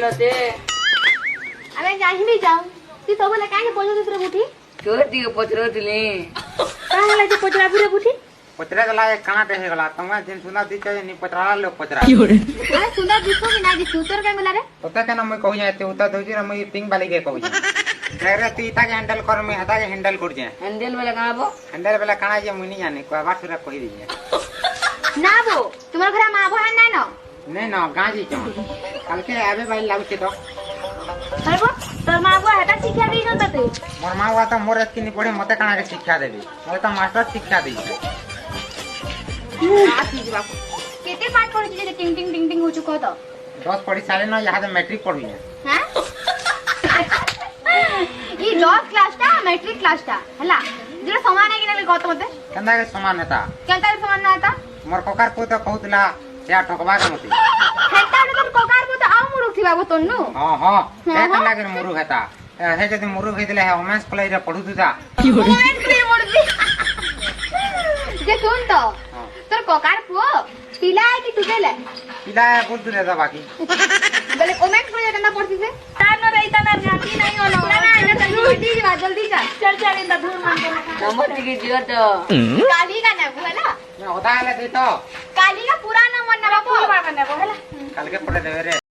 बोलते अबे जाहिनी जाऊ तू तो बोले काहे पजो दूसरे बुठी छोड़ दी पचरतली काहे ला जे पजरा बुरे बुठी पचरा गला एक काना देहे गला तमे दिन सुना दी चाहिए नि पचरा लोग पचरा अरे सुंदर दिसो कि ना दिसो तोर काहे मिला रे तोता के ना मैं कहू जाते उता दोजी रे मैं पिंग वाली के कहू जा रे तू इता के हैंडल कर मैं हता के हैंडल कर जे हैंडल वाला कहां बो हैंडल वाला काना जे मुनी जाने को बात सुरा कहि दी ना बो तुम्हार घर मां बहन ना न नहीं ना गाजी च कल के आबे भाई लागु तो अरे बो तोर मां बो हेता शिक्षा दी न तते मोर मां हुआ तो मोर एतकी नि पढ़े मते काना के शिक्षा देबी मोर तो मास्टर शिक्षा दी आ चीज बाप केते पाठ पढ़ी जे टिंग टिंग टिंग टिंग हो चुको तो 10 पढ़ी साले ना यहाँ तो मैट्रिक पढ़ी है हां ई 10 क्लास ता मैट्रिक क्लास ता हला जरा समान है कि ना गौतम मते कंदा के समान हेता केंता समान ना था मोर कोकार को तो कहतला या ठकबा के मती हेता तो कोकार को तो आ मुरुख थिबा बो तन्नु हां हां ए कंदा के मुरु हेता हे जदी मुरु हेतले है ओमेंस कॉलेज रे पढु तुता मोमेंट क्रिए मोड़बी जे सुन तो तोर कोकार पुओ पिला है कि टुटेले पिला बोल तू रे बाकी बोले कमेंट कर देना पड़ती से टाइम न रही तना जाती नहीं होलो ना ना ना जल्दी जा जल्दी जा चल चल इंदा धूल मान के नंबर की जियो तो काली का ना बोला मैं होता है ले दे तो काली का पूरा नंबर ना बाबू बाबा ना बोला कल के पढ़े देवे रे